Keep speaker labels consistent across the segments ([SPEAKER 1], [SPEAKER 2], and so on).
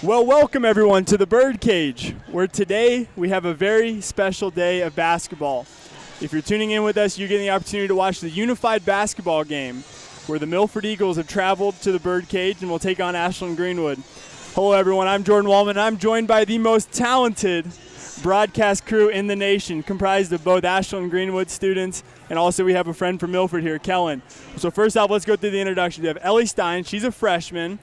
[SPEAKER 1] Well, welcome everyone to the Birdcage, where today we have a very special day of basketball. If you're tuning in with us, you're getting the opportunity to watch the unified basketball game, where the Milford Eagles have traveled to the Birdcage and will take on Ashland-Greenwood. Hello everyone, I'm Jordan Wallman, and I'm joined by the most talented broadcast crew in the nation, comprised of both Ashland-Greenwood students, and also we have a friend from Milford here, Kellen. So first off, let's go through the introduction. We have Ellie Stein, she's a freshman.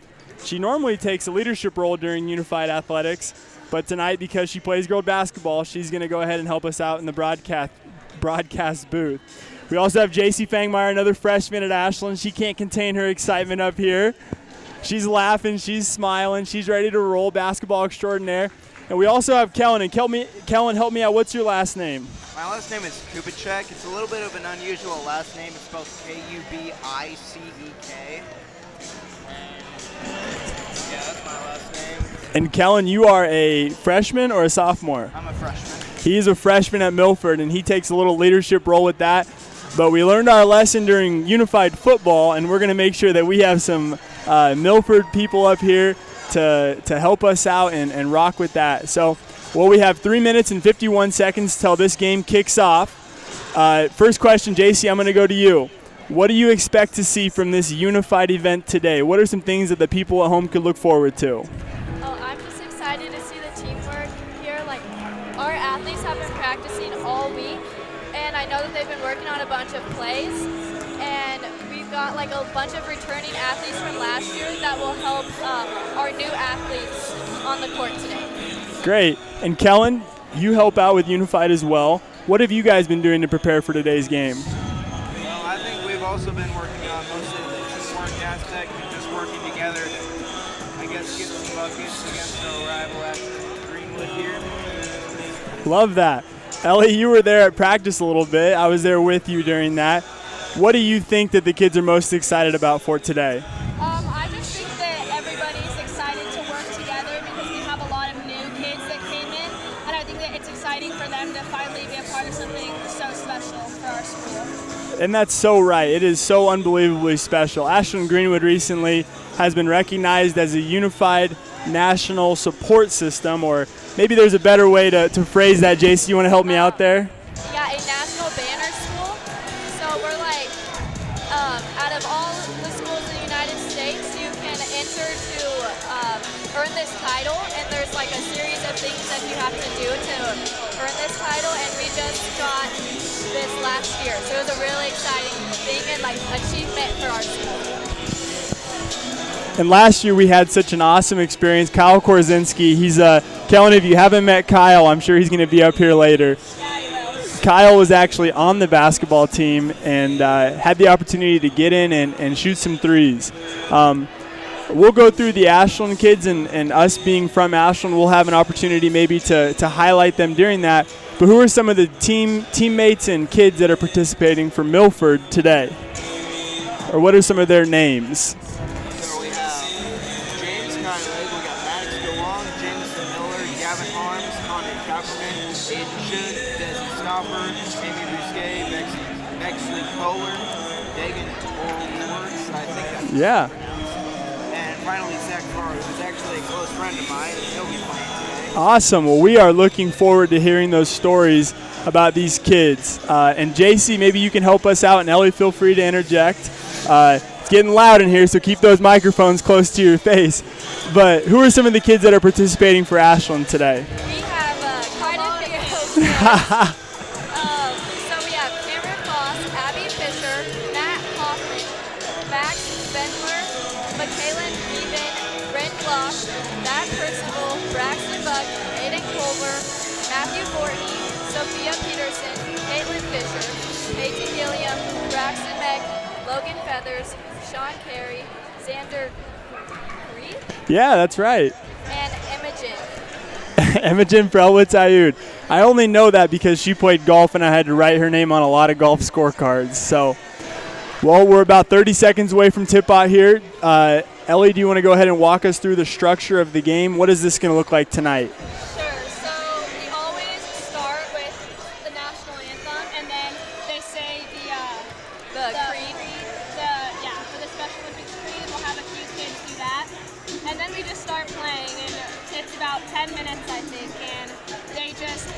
[SPEAKER 1] She normally takes a leadership role during Unified Athletics, but tonight, because she plays girls basketball, she's going to go ahead and help us out in the broadcast booth. We also have JC Fangmeyer, another freshman at Ashland. She can't contain her excitement up here. She's laughing, she's smiling, she's ready to roll, basketball extraordinaire. And we also have Kellen. And Kellen, help me out. What's your last name?
[SPEAKER 2] My last name is Kubicek. It's a little bit of an unusual last name. It's spelled K-U-B-I-C-E-K. Yeah, that's my last name.
[SPEAKER 1] And Kellen, you are a freshman or a sophomore?
[SPEAKER 2] I'm a freshman.
[SPEAKER 1] He's a freshman at Milford, and he takes a little leadership role with that. But we learned our lesson during unified football, and we're going to make sure that we have some Milford people up here to help us out and rock with that. So, well, we have 3 minutes and 51 seconds till this game kicks off. First question, JC, I'm going to go to you. What do you expect to see from this unified event today? What are some things that the people at home could look forward to?
[SPEAKER 3] Oh, I'm just excited to see the teamwork here. Like, our athletes have been practicing all week, and I know that they've been working on a bunch of plays, and we've got like a bunch of returning athletes from last year that will help our new athletes on the court today. Great.
[SPEAKER 1] And Kellen, you help out with Unified as well. What have you guys been doing to prepare for today's game?
[SPEAKER 2] Well, I think we've also been working on mostly the teamwork aspect and just working together to, I guess, get some buckets against our rival Ashland-Greenwood here.
[SPEAKER 1] Love that. Ellie, you were there at practice a little bit. I was there with you during that. What do you think that the kids are most excited about for today?
[SPEAKER 3] I just think that everybody's excited to work together because we have a lot of new kids that came in, and I think that it's exciting for them to finally be a part of something so special for our school.
[SPEAKER 1] And that's so right. It is so unbelievably special. Ashland-Greenwood recently has been recognized as a unified national support system, or maybe there's a better way to phrase that. JC, you want to help me out there?
[SPEAKER 3] Yeah, a national banner school. So we're like, out of all the schools in the United States, you can enter to earn this title, and there's like a series of things that you have to do to earn this title, and we just got this last year. So it was a really exciting thing and like achievement for our school.
[SPEAKER 1] And last year we had such an awesome experience. Kyle Korzinski, Kellen, if you haven't met Kyle, I'm sure he's going to be up here later.
[SPEAKER 3] Yeah, he will.
[SPEAKER 1] Kyle was actually on the basketball team and had the opportunity to get in and shoot some threes. We'll go through the Ashland kids, and us being from Ashland, we'll have an opportunity maybe to highlight them during that. But who are some of the teammates and kids that are participating for Milford today? Or what are some of their names?
[SPEAKER 2] So we have James Conley, we got Maddox DeLong, James Miller, Gavin Harms, Connor Kapperman, Aiden Shood, Desi Stopper, Amy Bousquet, Bexley Kohler, Dagan Orwords, I think that's
[SPEAKER 1] Yeah.
[SPEAKER 2] and finally Zach Barr, who's actually a close friend of mine, and he'll be playing today.
[SPEAKER 1] Awesome. Well, we are looking forward to hearing those stories about these kids. And JC, maybe you can help us out, and Ellie, feel free to interject. It's getting loud in here, so keep those microphones close to your face. But who are some of the kids that are participating for Ashland today?
[SPEAKER 3] We have quite a few kids. So we have Cameron Moss, Abby Fisher, Matt Hoffman, Max Bendler, Michaelan Even, Brent Block, Matt Percival, Braxton Buck, Aiden Culver, Matthew Fortney, Sophia Peterson, Caitlin Fisher, Peyton Gilliam, Braxton Meck, Logan Feathers, Sean Carey, Xander Reed?
[SPEAKER 1] Yeah, that's right.
[SPEAKER 3] And Imogen.
[SPEAKER 1] Imogen Frelwitz-Ayud. I only know that because she played golf and I had to write her name on a lot of golf scorecards. So, well, we're about 30 seconds away from tip-off here. Ellie, do you want to go ahead and walk us through the structure of the game? What is this going to look like tonight?
[SPEAKER 3] Sure. So we always start with the national anthem, and then they say the creed. For the Special Olympics creed, we'll have a few kids do that, and then we just start playing. And
[SPEAKER 4] about 10 minutes, I think, and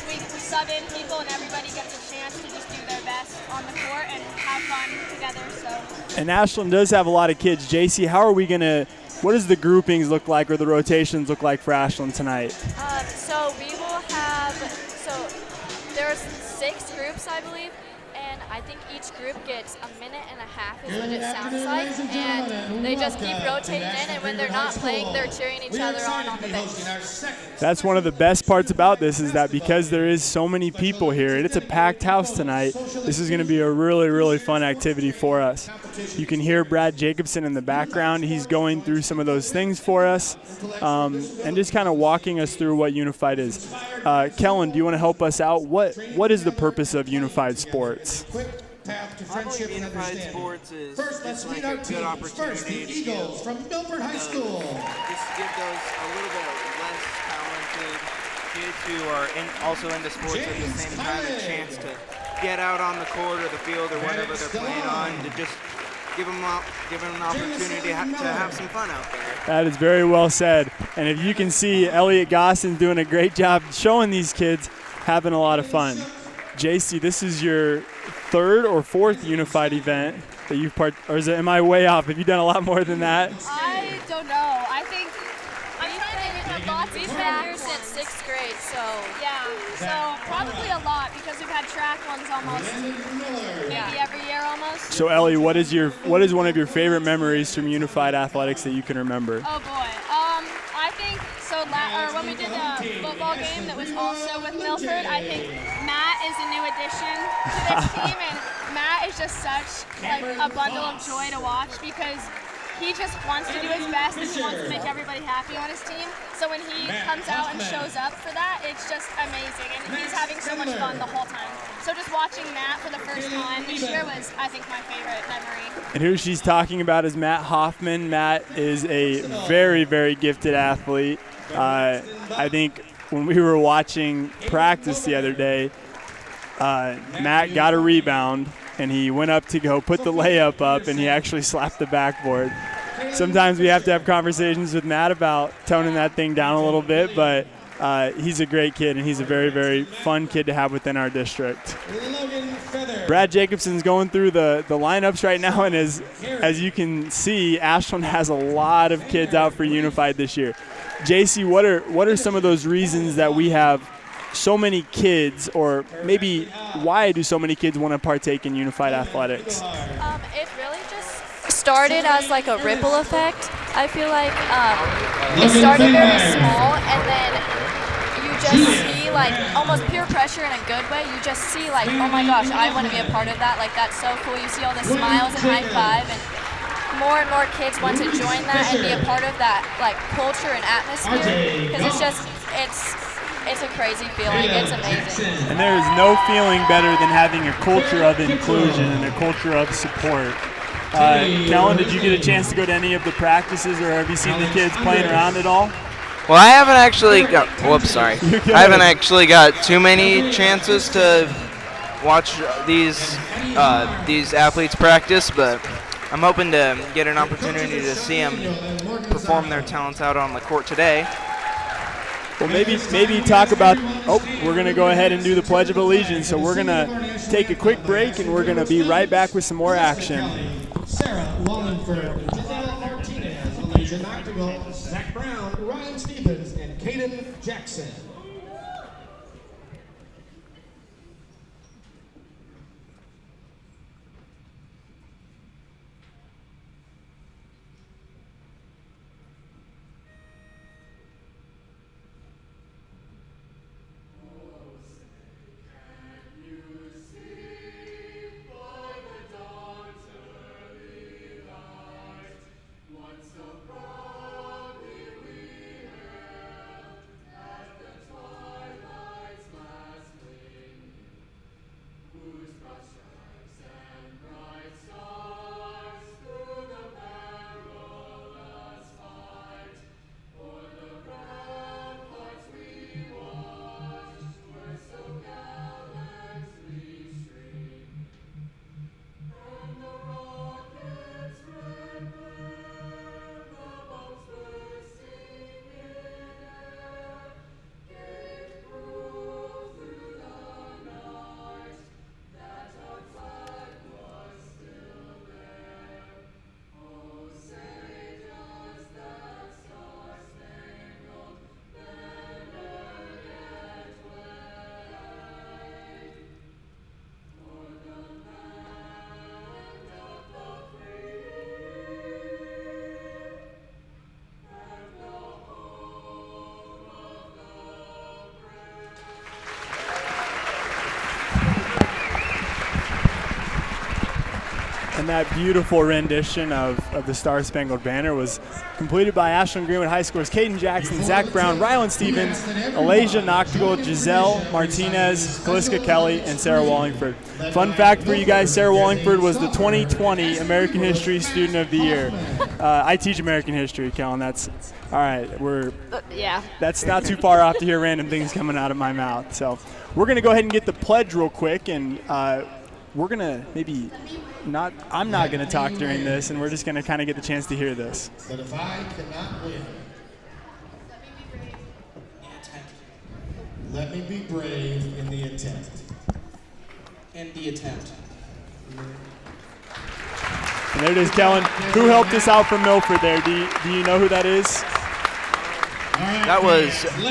[SPEAKER 4] we sub in people and everybody gets a chance to just do their best on the court and have fun together. So.
[SPEAKER 1] And Ashland does have a lot of kids. JC, how are we what does the groupings look like or the rotations look like for Ashland tonight?
[SPEAKER 3] So we will have, there's 6 groups, I believe, and I think each group gets a minute and a half is what it sounds like, and they just keep rotating in, and when they're not playing, they're cheering each other on the bench.
[SPEAKER 1] That's one of the best parts about this is that because there is so many people here, and it's a packed house tonight, this is going to be a really, really fun activity for us. You can hear Brad Jacobson in the background. He's going through some of those things for us and just kind of walking us through what Unified is. Kellen, do you want to help us out? What is the purpose of Unified Sports?
[SPEAKER 2] I believe Unified Sports is just like a good opportunity to give,
[SPEAKER 5] from Milford High School.
[SPEAKER 2] Just to give those a little bit less talented kids who are also into sports at the same time a chance to get out on the court or the field or whatever they're playing on, to just give them an opportunity to have some fun out there.
[SPEAKER 1] That is very well said. And if you can see, Elliot Gosson's doing a great job showing these kids having a lot of fun. JC, this is your 3rd or 4th Unified event that you've or am I way off? Have you done a lot more than that?
[SPEAKER 4] I don't know. I think
[SPEAKER 3] We've been here since 6th grade, so
[SPEAKER 4] yeah. So probably a lot because we've had track ones almost maybe every year almost.
[SPEAKER 1] So Ellie, what is one of your favorite memories from Unified Athletics that you can remember?
[SPEAKER 4] Oh boy. I think so. When we did the football game that was also with Milford, I think Matt is a new addition to this team, and Matt is just such like a bundle of joy to watch because he just wants to do his best and he wants to make everybody happy on his team. So when he comes out and shows up for that, it's just amazing, and he's having so much fun the whole time. So just watching Matt for the first time this year was, I think, my favorite memory.
[SPEAKER 1] And who she's talking about is Matt Hoffman. Matt is a very, very gifted athlete. I think when we were watching practice the other day, Matt got a rebound, and he went up to go put the layup up, and he actually slapped the backboard. Sometimes we have to have conversations with Matt about toning that thing down a little bit, but he's a great kid, and he's a very, very fun kid to have within our district. Brad Jacobson's going through the lineups right now, and as you can see, Ashland has a lot of kids out for Unified this year. JC, what are some of those reasons that we have so many kids, or maybe why do so many kids want to partake in Unified Athletics?
[SPEAKER 3] It really just started as like a ripple effect. I feel like it started very small, and then you just see like almost peer pressure in a good way. You just see like, oh my gosh, I want to be a part of that. Like, that's so cool. You see all the smiles and high five, and more kids want to join that and be a part of that like culture and atmosphere, because it's a crazy feeling. It's amazing.
[SPEAKER 1] And there is no feeling better than having a culture of inclusion and a culture of support. Kellen, did you get a chance to go to any of the practices, or have you seen the kids playing around at all?
[SPEAKER 2] Well, I haven't actually got I haven't actually got too many chances to watch these athletes practice, but I'm hoping to get an opportunity to see them perform their talents out on the court today.
[SPEAKER 1] Well, maybe talk about, we're going to go ahead and do the Pledge of Allegiance. So we're going to take a quick break, and we're going to be right back with some more action.
[SPEAKER 5] Sarah Wallingford, Giselle Martinez, Alicia Noctigal, Zach Brown, Ryan Stevens, and Caden Jackson.
[SPEAKER 1] that beautiful rendition of the Star Spangled Banner was completed by Ashland-Greenwood High School's Caden Jackson, Zach Brown, Rylan Stevens, Alasia Noctigal, Giselle Martinez, Kaliska Kelly, and Sarah Wallingford. Fun fact for you guys, Sarah Wallingford was the 2020 American History Student of the Year. I teach American History, Kellen. That's all right.
[SPEAKER 4] Yeah.
[SPEAKER 1] That's not too far off to hear random things coming out of my mouth. So we're going to go ahead and get the pledge real quick, and we're going to I'm not going to talk during this, and we're just going to kind of get the chance to hear this.
[SPEAKER 5] But if I cannot win, let me be brave in the attempt.
[SPEAKER 6] In the attempt.
[SPEAKER 1] And there it is, Kellen. Who helped us out from Milford there? Do you know who that is?
[SPEAKER 2] That was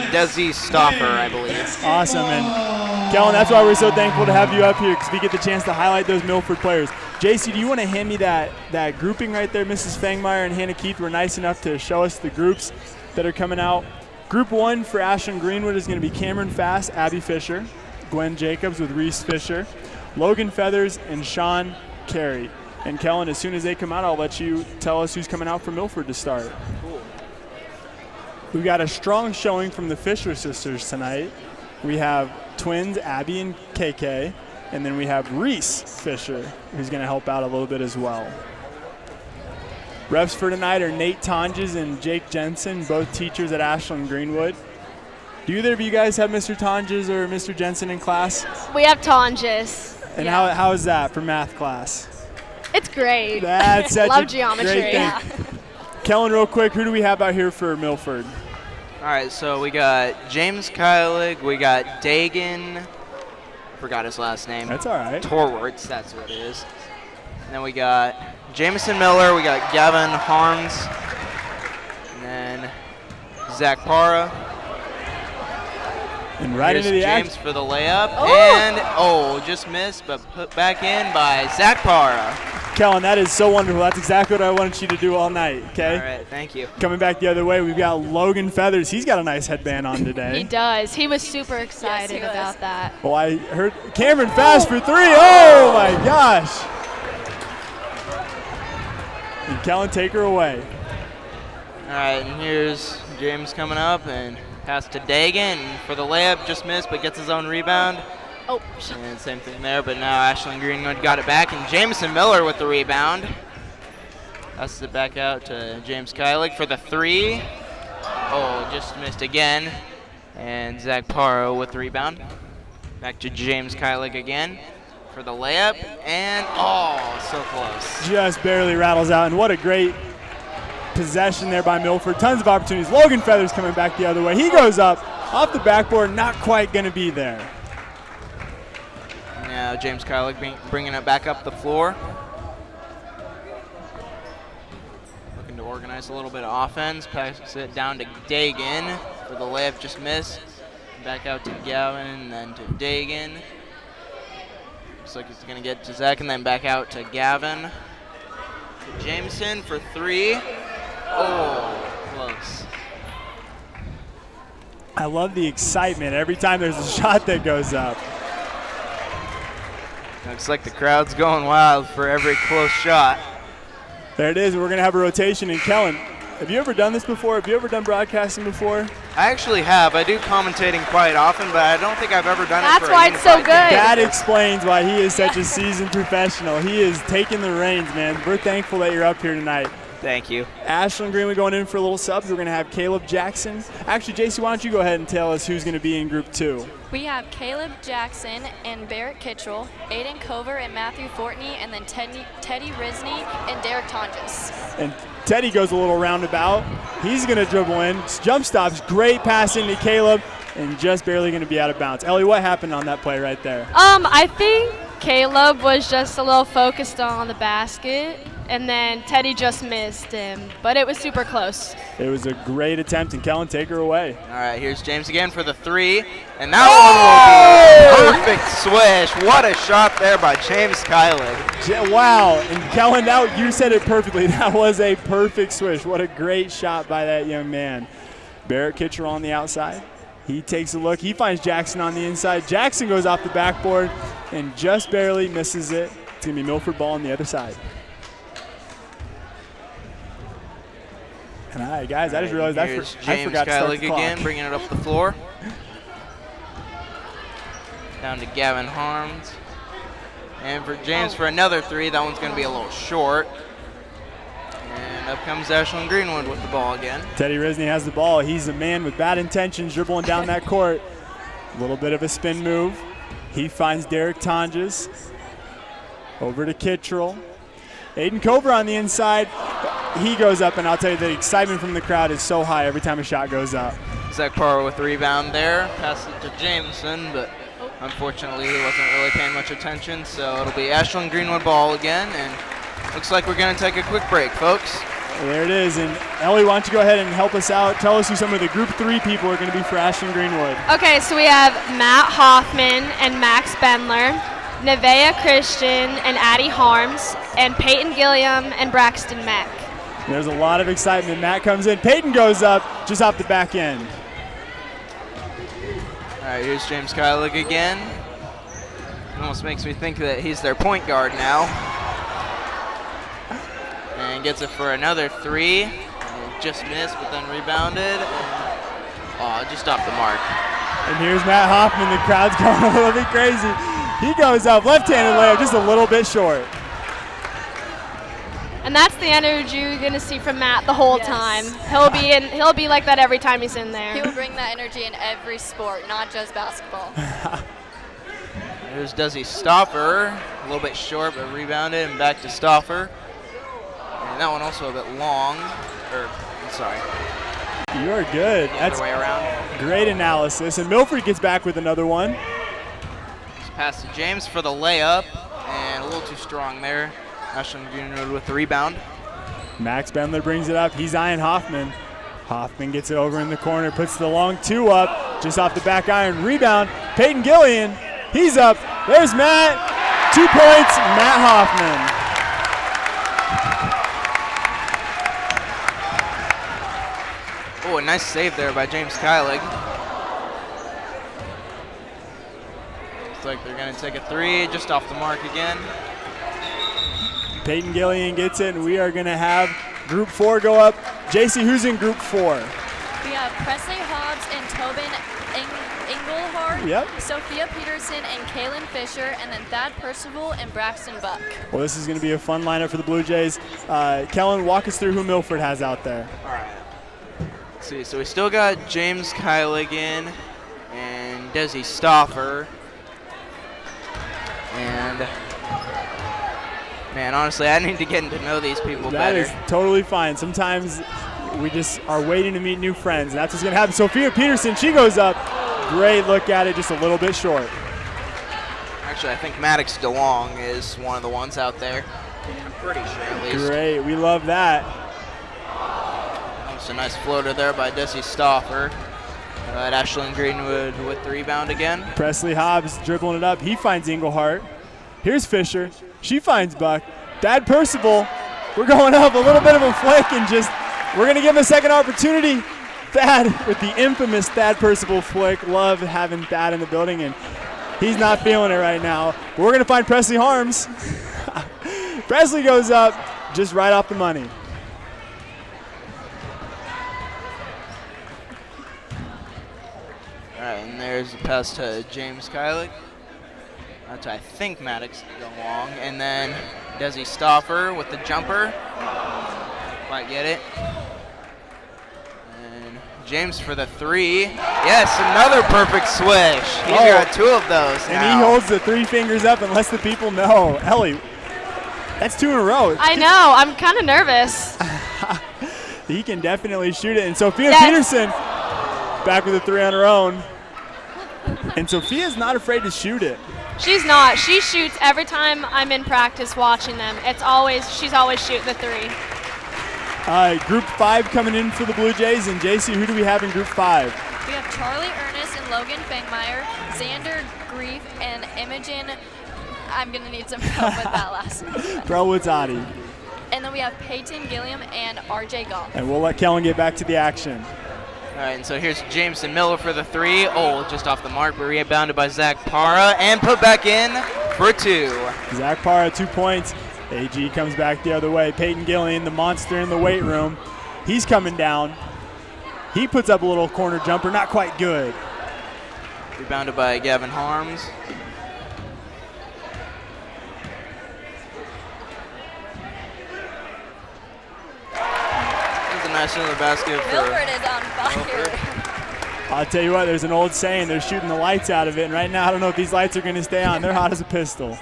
[SPEAKER 2] Desi Stoffer, I believe.
[SPEAKER 1] Awesome, and Kellen, that's why we're so thankful to have you up here, because we get the chance to highlight those Milford players. JC, do you want to hand me that grouping right there? Mrs. Fangmeyer and Hannah Keith were nice enough to show us the groups that are coming out. Group 1 for Ashland-Greenwood is going to be Cameron Fass, Abby Fisher, Gwen Jacobs with Reese Fisher, Logan Feathers, and Sean Carey. And Kellen, as soon as they come out, I'll let you tell us who's coming out from Milford to start.
[SPEAKER 2] Cool.
[SPEAKER 1] We've got a strong showing from the Fisher sisters tonight. We have twins Abby and KK, and then we have Reese Fisher, who's going to help out a little bit as well. Refs for tonight are Nate Tonges and Jake Jensen, both teachers at Ashland-Greenwood. Do either of you guys have Mr. Tonges or Mr. Jensen in class?
[SPEAKER 4] We have Tonges.
[SPEAKER 1] And how is that for math class?
[SPEAKER 4] It's great.
[SPEAKER 1] That's such
[SPEAKER 4] Love
[SPEAKER 1] a
[SPEAKER 4] geometry.
[SPEAKER 1] great thing. Kellen, real quick, who do we have out here for Milford?
[SPEAKER 2] All right, so we got James Kylig, we got Dagan, forgot his last name.
[SPEAKER 1] That's all right.
[SPEAKER 2] Torwarts, that's what it is. And then we got Jamison Miller, we got Gavin Harms, and then Zach Para.
[SPEAKER 1] And right
[SPEAKER 2] Here's
[SPEAKER 1] into the
[SPEAKER 2] James
[SPEAKER 1] action.
[SPEAKER 2] for the layup,
[SPEAKER 4] Oh.
[SPEAKER 2] and just missed, but put back in by Zach Para.
[SPEAKER 1] Kellen, that is so wonderful. That's exactly what I wanted you to do all night, okay?
[SPEAKER 2] All right, thank you.
[SPEAKER 1] Coming back the other way, we've got Logan Feathers. He's got a nice headband on today.
[SPEAKER 4] He does. He was super excited about that.
[SPEAKER 1] Well, I heard Cameron Fast for 3. Oh, my gosh. And Kellen, take her away.
[SPEAKER 2] All right, and here's James coming up and pass to Dagan for the layup, just missed, but gets his own rebound.
[SPEAKER 4] Oh.
[SPEAKER 2] And same thing there, but now Ashland-Greenwood got it back, and Jamison Miller with the rebound. Passes it back out to James Kylig for the 3. Oh, just missed again. And Zach Paro with the rebound. Back to James Kylig again for the layup, and so close.
[SPEAKER 1] Just barely rattles out, and what a great possession there by Milford. Tons of opportunities. Logan Feathers coming back the other way. He goes up off the backboard, not quite going to be there.
[SPEAKER 2] Now James Kylig bringing it back up the floor. Looking to organize a little bit of offense. Passes it down to Dagan for the layup, just missed. Back out to Gavin, and then to Dagan. Looks like he's going to get to Zach, and then back out to Gavin. To Jameson for 3. Oh, close.
[SPEAKER 1] I love the excitement every time there's a shot that goes up.
[SPEAKER 2] Looks like the crowd's going wild for every close shot.
[SPEAKER 1] There it is. We're going to have a rotation. And Kellen, have you ever done this before? Have you ever done broadcasting before?
[SPEAKER 2] I actually have. I do commentating quite often, but I don't think I've ever done it
[SPEAKER 4] That's
[SPEAKER 2] for a
[SPEAKER 4] why it's so
[SPEAKER 2] unified
[SPEAKER 4] good.
[SPEAKER 2] game.
[SPEAKER 1] That explains why he is such a seasoned professional. He is taking the reins, man. We're thankful that you're up here tonight.
[SPEAKER 2] Thank you.
[SPEAKER 1] Ashland-Greenwood going in for a little subs. We're going to have Caleb Jackson. Actually, JC, why don't you go ahead and tell us who's going to be in Group 2?
[SPEAKER 3] We have Caleb Jackson and Barrett Kitchell, Aiden Cover and Matthew Fortney, and then Teddy Risney and Derek Tonges.
[SPEAKER 1] And Teddy goes a little roundabout. He's going to dribble in. Jump stops. Great pass into Caleb, and just barely going to be out of bounds. Ellie, what happened on that play right there?
[SPEAKER 4] I think Caleb was just a little focused on the basket, and then Teddy just missed him, but it was super close.
[SPEAKER 1] It was a great attempt, and Kellen, take her away.
[SPEAKER 2] All right, here's James again for the 3, and that one will be a perfect swish. What a shot there by James Kylig.
[SPEAKER 1] Wow, and Kellen, you said it perfectly. That was a perfect swish. What a great shot by that young man. Barrett Kitchell on the outside. He takes a look. He finds Jackson on the inside. Jackson goes off the backboard and just barely misses it. It's going to be Milford ball on the other side. All right, guys, I just realized I
[SPEAKER 2] Here's
[SPEAKER 1] forgot
[SPEAKER 2] James
[SPEAKER 1] to start the
[SPEAKER 2] Kylick
[SPEAKER 1] clock.
[SPEAKER 2] again, bringing it up the floor. Down to Gavin Harms. And for James for another three. That one's going to be a little short. And up comes Ashland-Greenwood with the ball again.
[SPEAKER 1] Teddy Risney has the ball. He's a man with bad intentions dribbling down that court. A little bit of a spin move. He finds Derek Tonjes. Over to Kittrell. Aiden Cover on the inside. He goes up, and I'll tell you, the excitement from the crowd is so high every time a shot goes up.
[SPEAKER 2] Zach Parra with the rebound there. Pass it to Jameson, but unfortunately he wasn't really paying much attention, so it'll be Ashland-Greenwood ball again, and looks like we're going to take a quick break, folks.
[SPEAKER 1] There it is, and Ellie, why don't you go ahead and help us out. Tell us who some of the Group 3 people are going to be for Ashland-Greenwood.
[SPEAKER 4] Okay, so we have Matt Hoffman and Max Bendler, Nevaeh Christian and Addie Harms, and Peyton Gilliam and Braxton Mack.
[SPEAKER 1] There's a lot of excitement. Matt comes in. Peyton goes up just off the back end.
[SPEAKER 2] All right, here's James Kylick again. It almost makes me think that he's their point guard now. And gets it for another three. And just missed, but then rebounded. And, just off the mark.
[SPEAKER 1] And here's Matt Hoffman. The crowd's going a little bit crazy. He goes up, left-handed layup, just a little bit short.
[SPEAKER 4] And that's the energy you're gonna see from Matt the whole time. He'll be like that every time he's in there.
[SPEAKER 3] He will bring that energy in every sport, not just basketball.
[SPEAKER 2] Here's Desi Stauffer, a little bit short, but rebounded, and back to Stauffer. And that one also a bit long, sorry.
[SPEAKER 1] You are good.
[SPEAKER 2] That's the other way around.
[SPEAKER 1] Great analysis. And Milford gets back with another one.
[SPEAKER 2] Just pass to James for the layup, and a little too strong there. Ashland-Greenwood with the rebound.
[SPEAKER 1] Max Bendler brings it up. He's eyeing Hoffman. Hoffman gets it over in the corner, puts the long two up, just off the back iron. Rebound, Peyton Gillian. He's up. There's Matt. 2 points, Matt Hoffman.
[SPEAKER 2] Oh, a nice save there by James Kylick. Looks like they're going to take a three, just off the mark again.
[SPEAKER 1] Peyton Gillian gets it, and we are going to have Group 4 go up. JC, who's in Group 4?
[SPEAKER 3] We have Presley Hobbs and Tobin Engelhardt,
[SPEAKER 1] Yep.
[SPEAKER 3] Sophia Peterson and Kaylin Fisher, and then Thad Percival and Braxton Buck.
[SPEAKER 1] Well, this is going to be a fun lineup for the Blue Jays. Kellen, walk us through who Milford has out there.
[SPEAKER 2] All right. Let's see. So we still got James Kylick in and Desi Stauffer. And, man, honestly, I need to get to know these people better.
[SPEAKER 1] That is totally fine. Sometimes we just are waiting to meet new friends, and that's what's going to happen. Sophia Peterson, she goes up. Great look at it, just a little bit short.
[SPEAKER 2] Actually, I think Maddox DeLong is one of the ones out there. I'm pretty sure, at least.
[SPEAKER 1] Great, we love that.
[SPEAKER 2] That was a nice floater there by Desi Stauffer. At Ashland-Greenwood with the rebound again.
[SPEAKER 1] Presley Hobbs dribbling it up. He finds Engelhardt. Here's Fisher. She finds Buck. Thad Percival. We're going up, a little bit of a flick, and we're going to give him a second opportunity. Thad with the infamous Thad Percival flick. Love having Thad in the building, and he's not feeling it right now. But we're going to find Presley Harms. Presley goes up just right off the money.
[SPEAKER 2] All right, and there's the pass to James Kylick. That's, I think, Maddox DeLong. And then Desi Stauffer with the jumper. Might get it. And James for the three. Yes, another perfect swish. He's got two of those now.
[SPEAKER 1] And he holds the three fingers up and lets the people know. Ellie, that's two in a row.
[SPEAKER 4] I know. I'm kind of nervous.
[SPEAKER 1] He can definitely shoot it. And Sophia Peterson back with a three on her own. And Sophia's not afraid to shoot it.
[SPEAKER 4] She's not. She shoots every time I'm in practice watching them. She's always shooting the three.
[SPEAKER 1] Group 5 coming in for the Blue Jays. And JC, who do we have in Group 5?
[SPEAKER 3] We have Charlie Ernest and Logan Fangmeyer, Xander Grief and Imogen. I'm going to need some help with that last name.
[SPEAKER 1] Prowutzati.
[SPEAKER 3] And then we have Peyton Gilliam and RJ Goff.
[SPEAKER 1] And we'll let Kellen get back to the action.
[SPEAKER 2] All right, and so here's Jameson Miller for the three. Oh, just off the mark, but rebounded by Zach Parra and put back in for two.
[SPEAKER 1] Zach Parra, 2 points. AG comes back the other way. Peyton Gillian, the monster in the weight room. He's coming down. He puts up a little corner jumper, not quite good.
[SPEAKER 2] Rebounded by Gavin Harms. There's a nice into the basket for
[SPEAKER 3] Milford is on fire.
[SPEAKER 1] I'll tell you what, there's an old saying, they're shooting the lights out of it, and right now I don't know if these lights are going to stay on. They're hot as a pistol.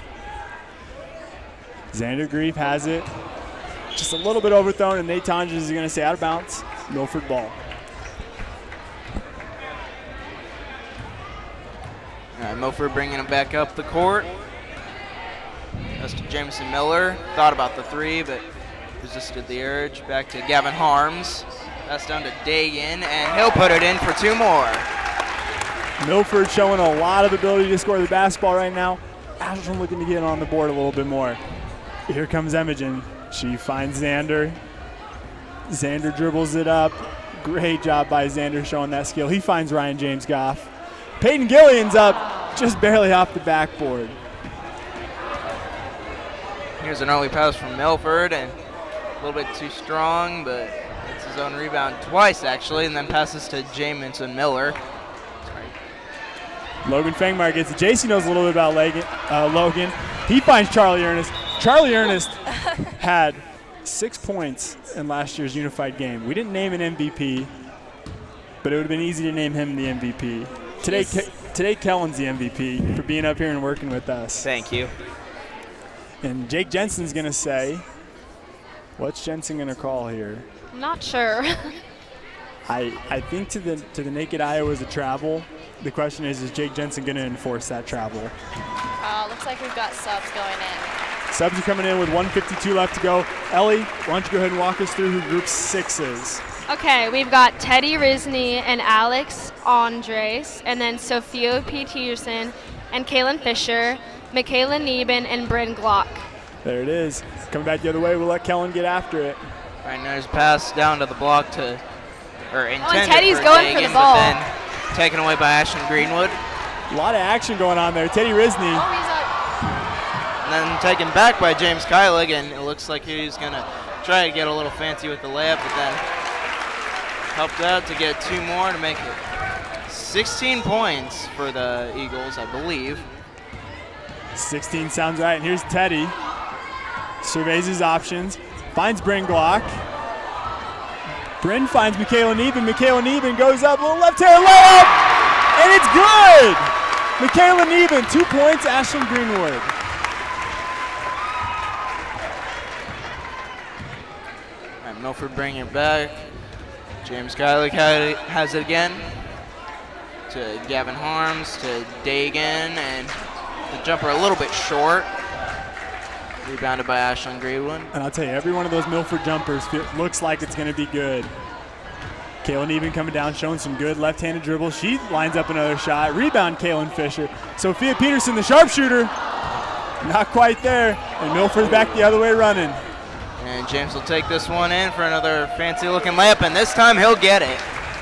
[SPEAKER 1] Xander Grief has it. Just a little bit overthrown, and Nate Tonjes is going to say out of bounds. Milford ball.
[SPEAKER 2] All right, Milford bringing it back up the court. That's to Jameson Miller. Thought about the three, but resisted the urge. Back to Gavin Harms. That's down to Dagan, and he'll put it in for 2 more.
[SPEAKER 1] Milford showing a lot of ability to score the basketball right now. Ashland looking to get on the board a little bit more. Here comes Imogen. She finds Xander. Xander dribbles it up. Great job by Xander showing that skill. He finds Ryan James Goff. Peyton Gillian's up, just barely off the backboard.
[SPEAKER 2] Here's an early pass from Milford, and a little bit too strong, but it's his own rebound twice, actually, and then passes to Jameson Miller.
[SPEAKER 1] Logan Fangmeyer gets it. JC knows a little bit about Logan. He finds Charlie Ernest. Charlie Ernest had 6 points in last year's unified game. We didn't name an MVP, but it would have been easy to name him the MVP. Today Kellen's the MVP for being up here and working with us.
[SPEAKER 2] Thank you.
[SPEAKER 1] And Jake Jensen's going to say, what's Jensen going to call here?
[SPEAKER 4] I'm not sure.
[SPEAKER 1] I think to the naked eye it was a travel. The question is Jake Jensen going to enforce that travel?
[SPEAKER 3] Looks like we've got subs going in.
[SPEAKER 1] Subs are coming in with 1:52 left to go. Ellie, why don't you go ahead and walk us through who Group 6 is?
[SPEAKER 4] Okay, we've got Teddy Risney and Alex Andres, and then Sophia Peterson and Kaylin Fisher, Michaela Neben, and Bryn Glock.
[SPEAKER 1] There it is. Coming back the other way, we'll let Kellen get after it.
[SPEAKER 2] All right, now there's a pass down to the block to, or intended
[SPEAKER 4] Teddy's
[SPEAKER 2] for
[SPEAKER 4] going
[SPEAKER 2] Dagan,
[SPEAKER 4] for the ball.
[SPEAKER 2] But then taken away by Ashland-Greenwood.
[SPEAKER 1] A lot of action going on there. Teddy Risney.
[SPEAKER 3] Oh, he's up.
[SPEAKER 2] And then taken back by James Kylig, and it looks like he's going to try to get a little fancy with the layup, but then helped out to get 2 more to make it 16 points for the Eagles, I believe.
[SPEAKER 1] 16 sounds right. And here's Teddy. Surveys his options. Finds Bryn Glock. Bryn finds Michaela Neben. Michaela Neben goes up. Little left-hand layup. And it's good. Michaela Neben, 2 points. Ashland-Greenwood.
[SPEAKER 2] And Milford bringing it back. James Kylig has it again. To Gavin Harms, to Dagan, and the jumper a little bit short. Rebounded by Ashland-Greenwood.
[SPEAKER 1] And I'll tell you, every one of those Milford jumpers looks like it's going to be good. Kaylin Neben coming down, showing some good left-handed dribble. She lines up another shot. Rebound, Kaylin Fisher. Sophia Peterson, the sharpshooter. Not quite there. And Milford's back the other way running.
[SPEAKER 2] And James will take this one in for another fancy-looking layup, and this time he'll get it.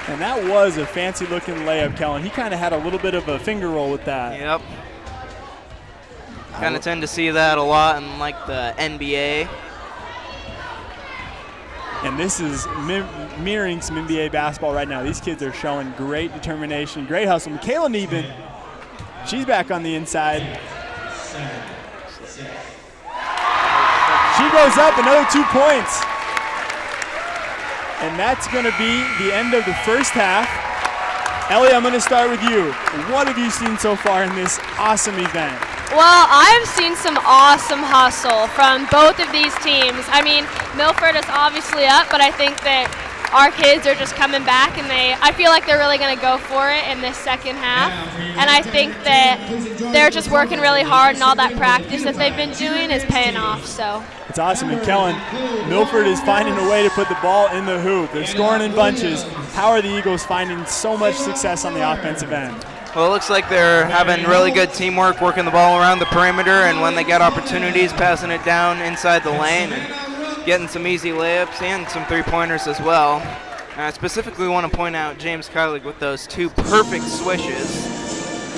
[SPEAKER 1] And that was a fancy-looking layup, Kellen. He kind of had a little bit of a finger roll with that.
[SPEAKER 2] Yep. Kind of tend to see that a lot in like the NBA.
[SPEAKER 1] And this is mirroring some NBA basketball right now. These kids are showing great determination, great hustle. Michaela Neben, she's back on the inside. She goes up, another 2 points. And that's going to be the end of the first half. Ellie, I'm going to start with you. What have you seen so far in this awesome event?
[SPEAKER 4] Well, I've seen some awesome hustle from both of these teams. I mean, Milford is obviously up, but I think that our kids are just coming back, and I feel like they're really going to go for it in this second half. And I think that they're just working really hard, and all that practice that they've been doing is paying off. So
[SPEAKER 1] it's awesome. And Kellen, Milford is finding a way to put the ball in the hoop. They're scoring in bunches. How are the Eagles finding so much success on the offensive end?
[SPEAKER 2] Well, it looks like they're having really good teamwork, working the ball around the perimeter, and when they get opportunities, passing it down inside the lane and getting some easy layups and some three-pointers as well. I specifically want to point out James Kylig with those 2 perfect swishes.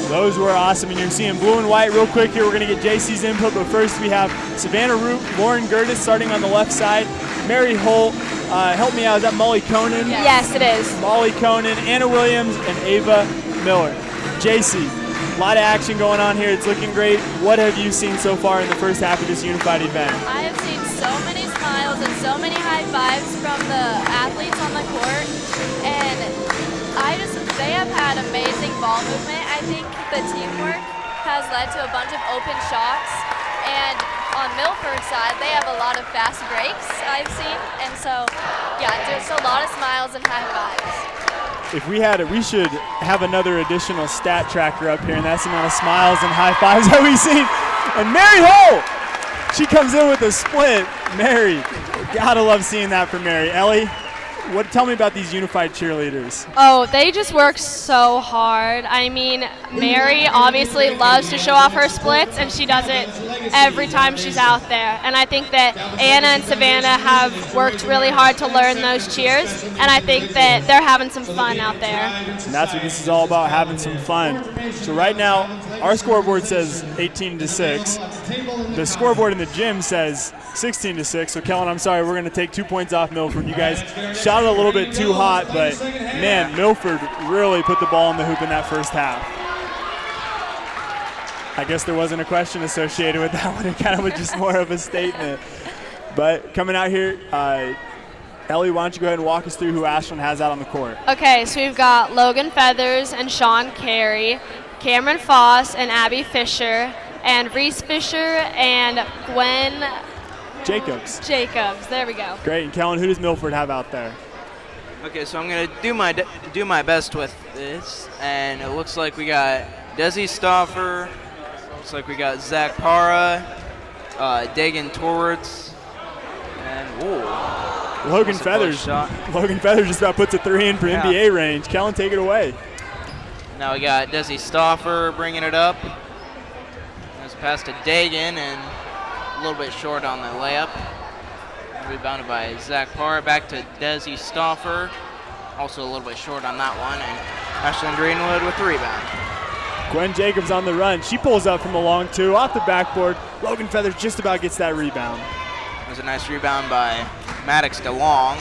[SPEAKER 1] Those were awesome, and you're seeing blue and white real quick here. We're going to get JC's input, but first we have Savannah Root, Lauren Gertis starting on the left side, Mary Holt, Help me out. Is that Molly Conan?
[SPEAKER 4] Yes, it is.
[SPEAKER 1] Molly Conan, Anna Williams, and Ava Miller. JC, a lot of action going on here. It's looking great. What have you seen so far in the first half of this unified event?
[SPEAKER 3] I have seen so many smiles and so many high fives from the athletes on the court, and they have had amazing ball movement. I think the teamwork has led to a bunch of open shots, and on Milford's side, they have a lot of fast breaks I've seen, and so yeah, there's a lot of smiles and high fives.
[SPEAKER 1] If we had it, we should have another additional stat tracker up here, and that's the amount of smiles and high fives that we've seen. And Mary Hull, she comes in with a split. Mary, gotta love seeing that from Mary. Ellie, tell me about these unified cheerleaders.
[SPEAKER 4] Oh, they just work so hard. I mean, Mary obviously loves to show off her splits, and she does it every time she's out there. And I think that Anna and Savannah have worked really hard to learn those cheers, and I think that they're having some fun out there.
[SPEAKER 1] And that's what this is all about, having some fun. So right now, our scoreboard says 18-6. The scoreboard in the gym says 16-6. So Kellen, I'm sorry, we're going to take 2 points off Milford. You guys shot it a little bit too hot, but man, Milford really put the ball in the hoop in that first half. I guess there wasn't a question associated with that one. It kind of was just more of a statement. But coming out here, Ellie, why don't you go ahead and walk us through who Ashland has out on the court?
[SPEAKER 4] Okay, so we've got Logan Feathers and Sean Carey, Cameron Foss and Abby Fisher, and Reese Fisher and Gwen
[SPEAKER 1] Jacobs.
[SPEAKER 4] There we go.
[SPEAKER 1] Great. And Kellen, who does Milford have out there?
[SPEAKER 2] Okay, so I'm gonna do my best with this, and it looks like we got Desi Stauffer, looks like we got Zach Para, Dagan Torwards, and
[SPEAKER 1] Logan Feathers. Logan Feathers just about puts a 3 in for NBA range. Kellen, take it away.
[SPEAKER 2] Now we got Desi Stauffer bringing it up. It's past to Dagan and a little bit short on the layup. Rebounded by Zach Parr. Back to Desi Stauffer. Also a little bit short on that one. And Ashland-Greenwood with the rebound.
[SPEAKER 1] Gwen Jacobs on the run. She pulls up from the long two off the backboard. Logan Feathers just about gets that rebound.
[SPEAKER 2] It was a nice rebound by Maddox DeLong.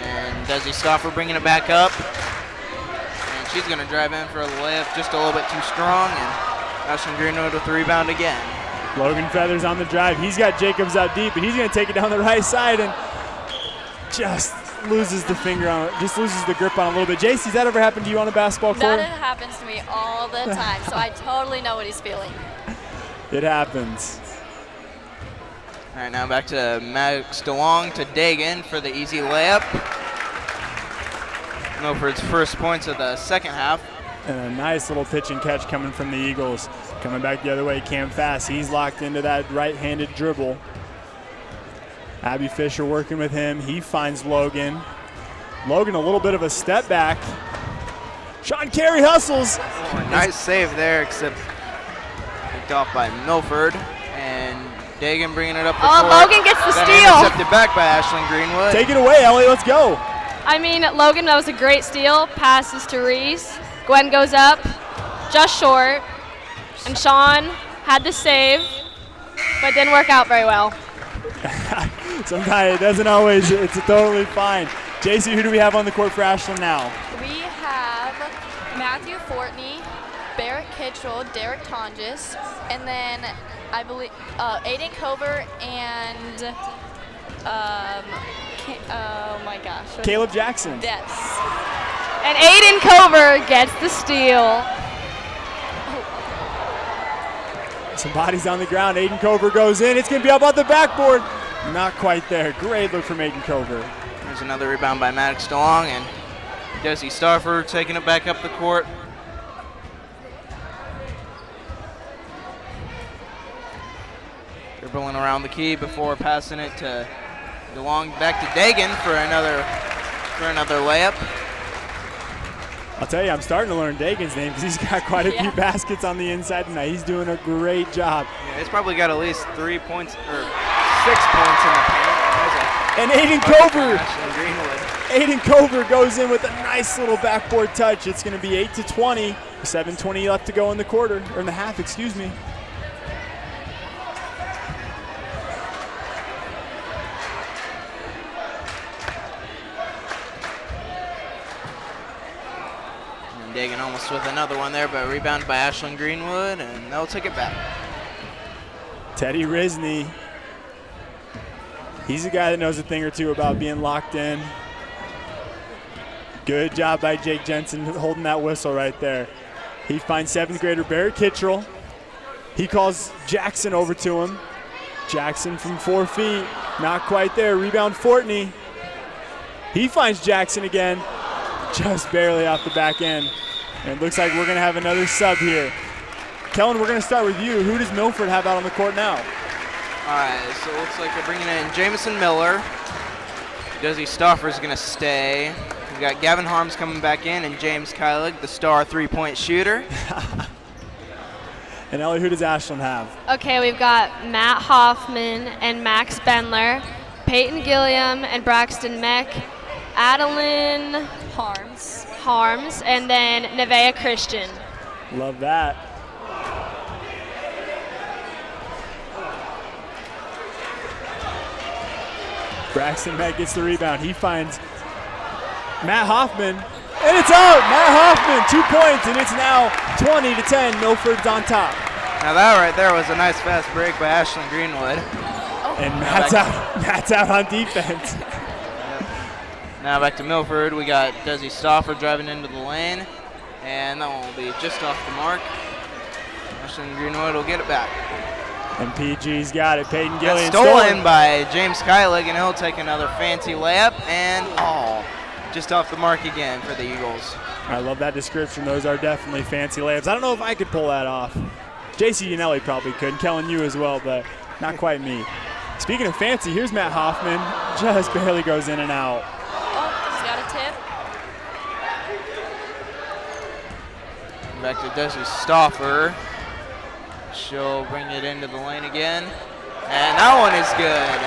[SPEAKER 2] And Desi Stauffer bringing it back up. And she's going to drive in for a layup just a little bit too strong. And Ashland-Greenwood with the rebound again.
[SPEAKER 1] Logan Feathers on the drive. He's got Jacobs out deep, but he's going to take it down the right side and just loses the finger on it, just loses the grip on it a little bit. JC, has that ever happened to you on a basketball court?
[SPEAKER 3] That happens to me all the time, so I totally know what he's feeling.
[SPEAKER 1] It happens.
[SPEAKER 2] All right, now back to Maddox DeLong to Dagan for the easy layup. Milford's first points of the second half.
[SPEAKER 1] And a nice little pitch and catch coming from the Eagles. Coming back the other way, Cam Fast. He's locked into that right-handed dribble. Abby Fisher working with him. He finds Logan. Logan a little bit of a step back. Sean Carey hustles.
[SPEAKER 2] Oh, nice save there, except picked off by Milford. And Dagan bringing it up the court.
[SPEAKER 4] Logan gets the steal.
[SPEAKER 2] Intercepted back by Ashland-Greenwood.
[SPEAKER 1] Take it away, Ellie. Let's go.
[SPEAKER 4] I mean, Logan, that was a great steal. Passes to Reese. Gwen goes up, just short. And Sean had the save, but didn't work out very well.
[SPEAKER 1] Sometimes it doesn't always. It's totally fine. JC, who do we have on the court for Ashland now?
[SPEAKER 3] We have Matthew Fortney, Barrett Kitchell, Derek Tonjes, and then I believe Aiden Cover and oh my gosh.
[SPEAKER 1] Caleb Jackson.
[SPEAKER 3] Yes.
[SPEAKER 4] And Aiden Cover gets the steal.
[SPEAKER 1] Some bodies on the ground. Aiden Cover goes in. It's going to be up on the backboard. Not quite there. Great look from Aiden Cover.
[SPEAKER 2] There's another rebound by Maddox DeLong, and Desi Stauffer taking it back up the court. Dribbling around the key before passing it to DeLong. Back to Dagan for another layup.
[SPEAKER 1] I'll tell you, I'm starting to learn Dagan's name because he's got quite a few baskets on the inside tonight. He's doing a great job.
[SPEAKER 2] Yeah, he's probably got at least 3 points or 6 points in the paint.
[SPEAKER 1] And Aiden Cover. Aiden Cover goes in with a nice little backboard touch. It's going to be 8-20. 7:20 left to go in the quarter, or in the half, excuse me.
[SPEAKER 2] Dagan almost with another one there, but rebounded by Ashland-Greenwood, and they'll take it back.
[SPEAKER 1] Teddy Risney, he's a guy that knows a thing or two about being locked in. Good job by Jake Jensen holding that whistle right there. He finds 7th grader Barrett Kittrell. He calls Jackson over to him. Jackson from 4 feet, not quite there. Rebound Fortney. He finds Jackson again, just barely off the back end. And it looks like we're gonna have another sub here. Kellen, we're gonna start with you. Who does Milford have out on the court now?
[SPEAKER 2] All right, so it looks like they're bringing in Jamison Miller. Desi Stauffer's gonna stay. We've got Gavin Harms coming back in, and James Kylig, the star 3-point shooter.
[SPEAKER 1] And Ellie, who does Ashland have?
[SPEAKER 7] Okay, we've got Matt Hoffman and Max Bendler, Peyton Gilliam and Braxton Meck, Adeline Harms, and then Nevaeh Christian.
[SPEAKER 1] Love that. Braxton Meck gets the rebound. He finds Matt Hoffman, and it's out. Matt Hoffman, 2 points, and it's now 20-10. Milford's on top.
[SPEAKER 2] Now that right there was a nice fast break by Ashland-Greenwood.
[SPEAKER 1] And Matt's out on defense.
[SPEAKER 2] Now back to Milford. We got Desi Stauffer driving into the lane, and that one will be just off the mark. Ashland-Greenwood will get it back.
[SPEAKER 1] And PG's got it. Peyton Gillian
[SPEAKER 2] stolen by James Kylig, and he'll take another fancy layup, and just off the mark again for the Eagles.
[SPEAKER 1] I love that description. Those are definitely fancy layups. I don't know if I could pull that off. JC Yanelli probably could, and Kellen, you as well, but not quite me. Speaking of fancy, here's Matt Hoffman. Just barely goes in and out.
[SPEAKER 3] Oh, he's got a tip.
[SPEAKER 2] Back to Desi Stauffer. She'll bring it into the lane again, and that one is good.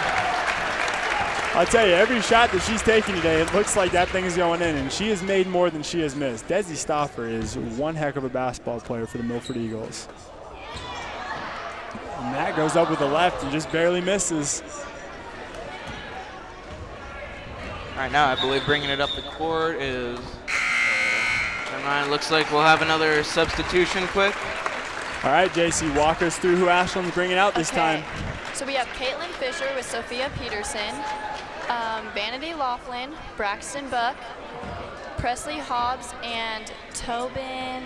[SPEAKER 1] I'll tell you, every shot that she's taking today, it looks like that thing is going in, and she has made more than she has missed. Desi Stauffer is one heck of a basketball player for the Milford Eagles. And Matt goes up with the left and just barely misses.
[SPEAKER 2] All right, now I believe bringing it up the court is, never mind, looks like we'll have another substitution quick.
[SPEAKER 1] All right, JC, walk us through who Ashland's bringing out this time.
[SPEAKER 3] So we have Caitlin Fisher with Sophia Peterson, Vanity Laughlin, Braxton Buck, Presley Hobbs, and Tobin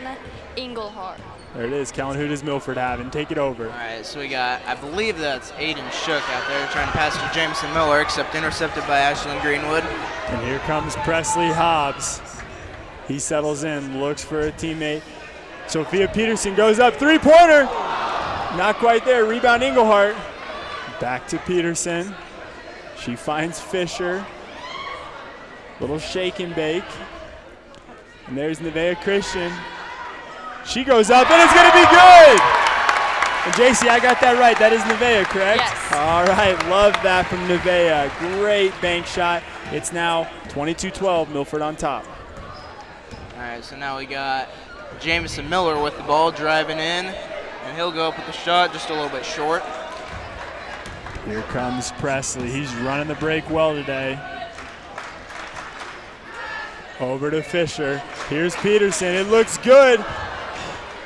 [SPEAKER 3] Engelhart.
[SPEAKER 1] There it is. Kellen, who does Milford have? And take it over.
[SPEAKER 2] All right, so we got, I believe that's Aiden Shook out there trying to pass to Jameson Miller, except intercepted by Ashland-Greenwood.
[SPEAKER 1] And here comes Presley Hobbs. He settles in, looks for a teammate. Sophia Peterson goes up, three-pointer. Not quite there, rebound Engelhart. Back to Peterson. She finds Fisher. Little shake and bake. And there's Nevaeh Christian. She goes up, and it's gonna be good! And JC, I got that right, that is Nevaeh, correct?
[SPEAKER 3] Yes.
[SPEAKER 1] All right, love that from Nevaeh. Great bank shot. It's now 22-12, Milford on top.
[SPEAKER 2] All right, so now we got Jameson Miller with the ball driving in, and he'll go up with the shot just a little bit short.
[SPEAKER 1] Here comes Presley. He's running the break well today. Over to Fisher. Here's Peterson. It looks good.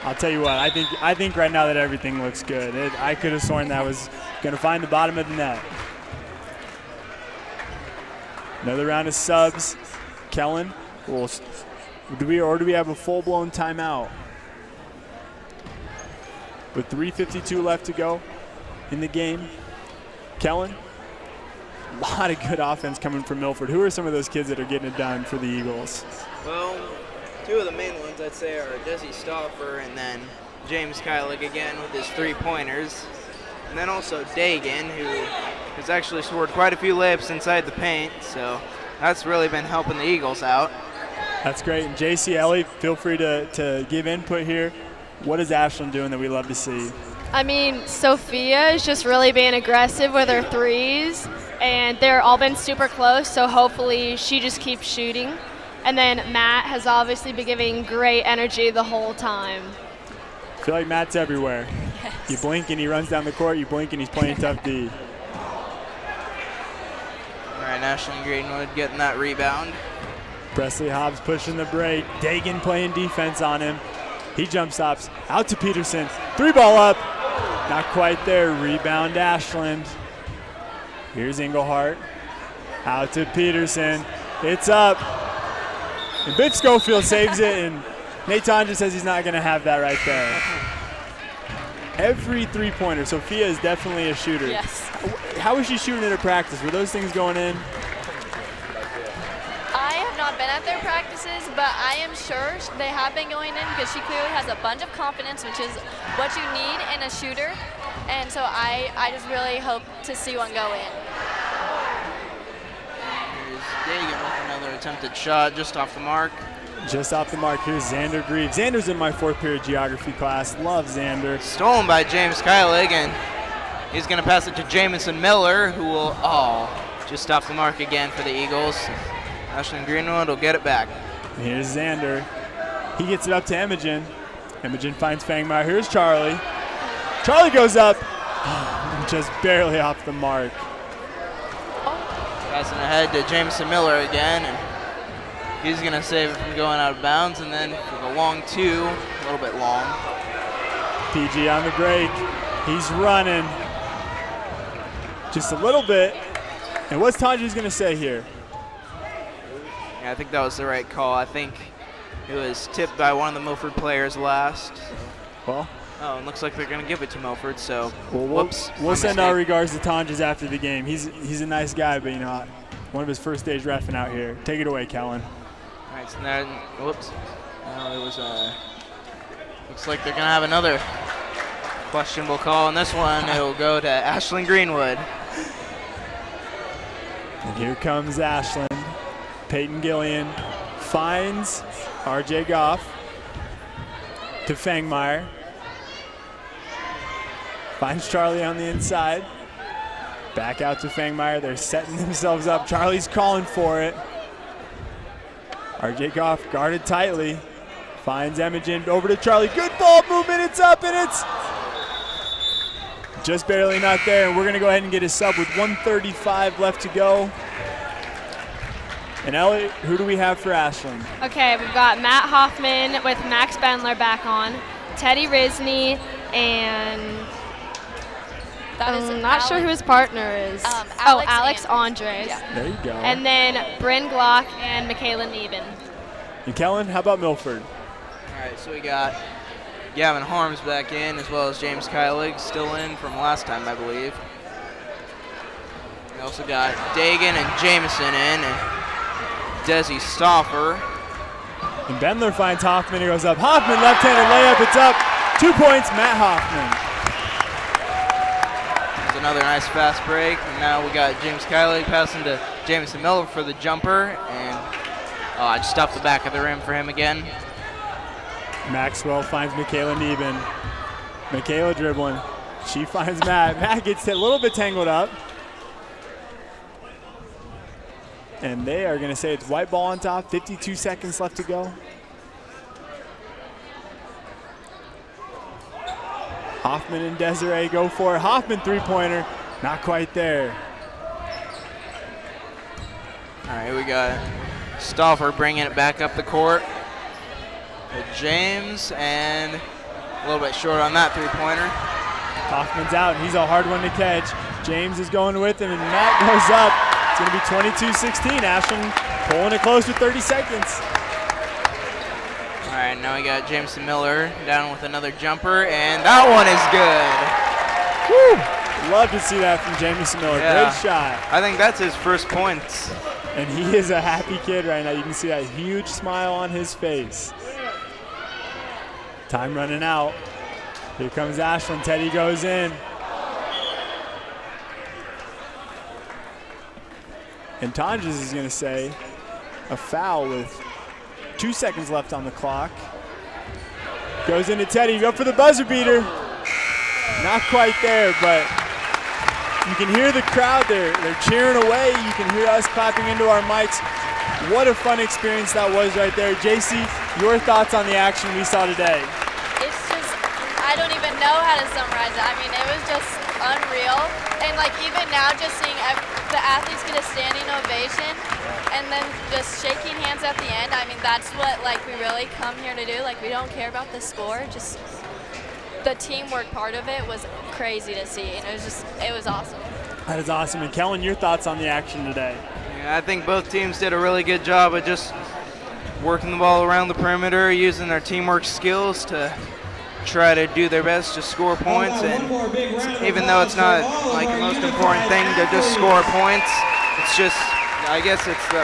[SPEAKER 1] I'll tell you what, I think right now that everything looks good. I could have sworn that was going to find the bottom of the net. Another round of subs. Kellen, do we have a full-blown timeout? With 3:52 left to go in the game. Kellen, a lot of good offense coming from Milford. Who are some of those kids that are getting it done for the Eagles?
[SPEAKER 2] Well, two of the main ones I'd say are Desi Stauffer and then James Kylig again with his three-pointers. And then also Dagan, who has actually scored quite a few layups inside the paint, so that's really been helping the Eagles out.
[SPEAKER 1] That's great. And JC, Ellie, feel free to give input here. What is Ashland doing that we love to see?
[SPEAKER 7] I mean, Sophia is just really being aggressive with her threes, and they're all been super close, so hopefully she just keeps shooting. And then Matt has obviously been giving great energy the whole time.
[SPEAKER 1] I feel like Matt's everywhere.
[SPEAKER 3] Yes.
[SPEAKER 1] You blink and he runs down the court, you blink and he's playing tough D.
[SPEAKER 2] All right, Ashland-Greenwood getting that rebound.
[SPEAKER 1] Presley Hobbs pushing the break. Dagan playing defense on him. He jump stops. Out to Peterson. 3-ball up. Not quite there. Rebound Ashland. Here's Englehart. Out to Peterson. It's up. And Biff Schofield saves it, and Nate Tonja says he's not going to have that right there. Every three-pointer. Sophia is definitely a shooter.
[SPEAKER 3] Yes.
[SPEAKER 1] How was she shooting it at practice? Were those things going in?
[SPEAKER 3] I have not been at their practices, but I am sure they have been going in because she clearly has a bunch of confidence, which is what you need in a shooter. And so I just really hope to see one go in.
[SPEAKER 2] Here's Dagan with another attempted shot just off the mark.
[SPEAKER 1] Just off the mark. Here's Xander Greaves. Xander's in my fourth period geography class. Love Xander.
[SPEAKER 2] Stolen by James Kylig, and he's going to pass it to Jamison Miller, who will, just off the mark again for the Eagles. Ashland-Greenwood will get it back.
[SPEAKER 1] Here's Xander. He gets it up to Imogen. Imogen finds Fangmeyer. Here's Charlie. Charlie goes up. Just barely off the mark.
[SPEAKER 2] Passing ahead to Jamison Miller again, and he's going to save it from going out of bounds, and then for the long two, a little bit long.
[SPEAKER 1] PG on the break. He's running. Just a little bit. And what's Tonja's going to say here?
[SPEAKER 2] Yeah, I think that was the right call. I think it was tipped by one of the Milford players last.
[SPEAKER 1] Well,
[SPEAKER 2] oh, it looks like they're going to give it to Milford, so
[SPEAKER 1] whoops. We'll send our regards to Tonja's after the game. He's a nice guy, but, you know, one of his first days reffing out here. Take it away, Kellen.
[SPEAKER 2] All right, so now, whoops. It was, looks like they're going to have another questionable call, and this one, it will go to Ashland-Greenwood.
[SPEAKER 1] And here comes Ashland. Peyton Gillian finds R.J. Goff to Fangmeyer. Finds Charlie on the inside. Back out to Fangmeyer. They're setting themselves up. Charlie's calling for it. R.J. Goff guarded tightly. Finds Imogen over to Charlie. Good ball movement. It's up, and it's just barely not there. And we're going to go ahead and get a sub with 1:35 left to go. And Ellie, who do we have for Ashland?
[SPEAKER 7] Okay, we've got Matt Hoffman with Max Bendler back on, Teddy Risney, and I'm not sure who his partner is. Alex Andres.
[SPEAKER 3] Yeah.
[SPEAKER 1] There you go.
[SPEAKER 7] And then Bryn Glock and Michaela Neben.
[SPEAKER 1] And Kellen, how about Milford?
[SPEAKER 2] All right, so we got Gavin Harms back in, as well as James Kylig still in from last time, I believe. We also got Dagan and Jamison in, and Desi Stauffer.
[SPEAKER 1] And Bendler finds Hoffman. He goes up. Hoffman, left-handed layup. It's up. 2 points, Matt Hoffman.
[SPEAKER 2] There's another nice fast break. And now we got James Kylig passing to Jamison Miller for the jumper. And just off the back of the rim for him again.
[SPEAKER 1] Maxwell finds Michaela Neben. Michaela dribbling. She finds Matt. Matt gets a little bit tangled up. And they are going to say it's white ball on top. 52 seconds left to go. Hoffman and Desiree go for it. Hoffman three-pointer. Not quite there.
[SPEAKER 2] All right, we got Stauffer bringing it back up the court to James, and a little bit short on that three-pointer.
[SPEAKER 1] Hoffman's out, and he's a hard one to catch. James is going with him, and Matt goes up. It's going to be 22-16. Ashland pulling it close with 30 seconds.
[SPEAKER 2] All right, now we got Jamison Miller down with another jumper, and that one is good.
[SPEAKER 1] Woo! Love to see that from Jamison Miller.
[SPEAKER 2] Yeah.
[SPEAKER 1] Great shot.
[SPEAKER 2] I think that's his first points.
[SPEAKER 1] And he is a happy kid right now. You can see that huge smile on his face. Time running out. Here comes Ashland. Teddy goes in. And Tonjes is going to say a foul with 2 seconds left on the clock. Goes into Teddy. Go for the buzzer beater. Not quite there, but you can hear the crowd there. They're cheering away. You can hear us clapping into our mics. What a fun experience that was right there. JC, your thoughts on the action we saw today?
[SPEAKER 3] It's just, I don't even know how to summarize it. I mean, it was just unreal. And like even now, just seeing the athletes get a standing ovation, and then just shaking hands at the end. I mean, that's what like we really come here to do. Like we don't care about the score. Just the teamwork part of it was crazy to see, and it was awesome.
[SPEAKER 1] That is awesome. And Kellen, your thoughts on the action today?
[SPEAKER 2] Yeah, I think both teams did a really good job of just working the ball around the perimeter, using their teamwork skills to try to do their best to score points. And even though it's not like the most important thing to just score points, it's just, I guess it's the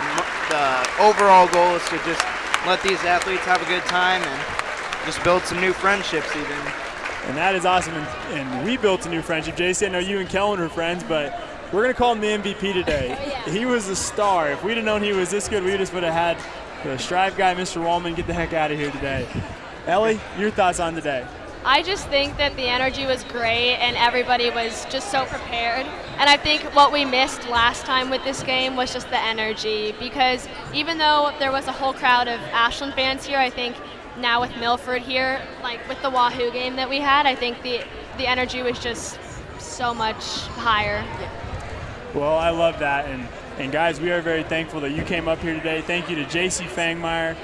[SPEAKER 2] overall goal is to just let these athletes have a good time and just build some new friendships even.
[SPEAKER 1] And that is awesome. And we built a new friendship. JC, I know you and Kellen are friends, but we're going to call him the MVP today. He was a star. If we'd have known he was this good, we just would have had the Strive guy, Mr. Wallman, get the heck out of here today. Ellie, your thoughts on today?
[SPEAKER 7] I just think that the energy was great and everybody was just so prepared. And I think what we missed last time with this game was just the energy, because even though there was a whole crowd of Ashland fans here, I think now with Milford here, like with the Wahoo game that we had, I think the energy was just so much higher.
[SPEAKER 1] Well, I love that. And guys, we are very thankful that you came up here today. Thank you to J.C. Fangmeyer,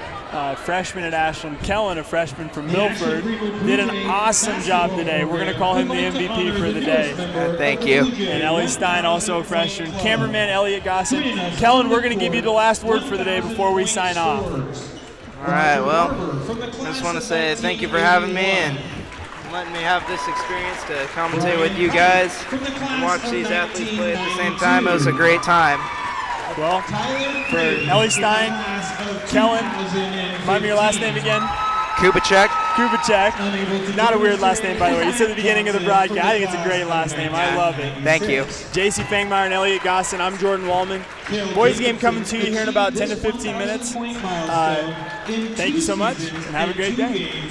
[SPEAKER 1] freshman at Ashland, Kellen, a freshman from Milford, did an awesome job today. We're going to call him the MVP for the day.
[SPEAKER 2] Thank you.
[SPEAKER 1] And Ellie Stein, also a freshman. Cameraman Elliot Gossett. Kellen, we're going to give you the last word for the day before we sign off.
[SPEAKER 2] All right, well, I just want to say thank you for having me and letting me have this experience to commentate with you guys and watch these athletes play at the same time. It was a great time.
[SPEAKER 1] Well, for Ellie Stein, Kellen, remind me your last name again?
[SPEAKER 2] Kubacek.
[SPEAKER 1] Not a weird last name, by the way. You said at the beginning of the broadcast. I think it's a great last name. I love it.
[SPEAKER 2] Thank you.
[SPEAKER 1] J.C. Fangmeyer and Elliot Gossen. I'm Jordan Wallman. Boys game coming to you here in about 10 to 15 minutes. Thank you so much, and have a great day.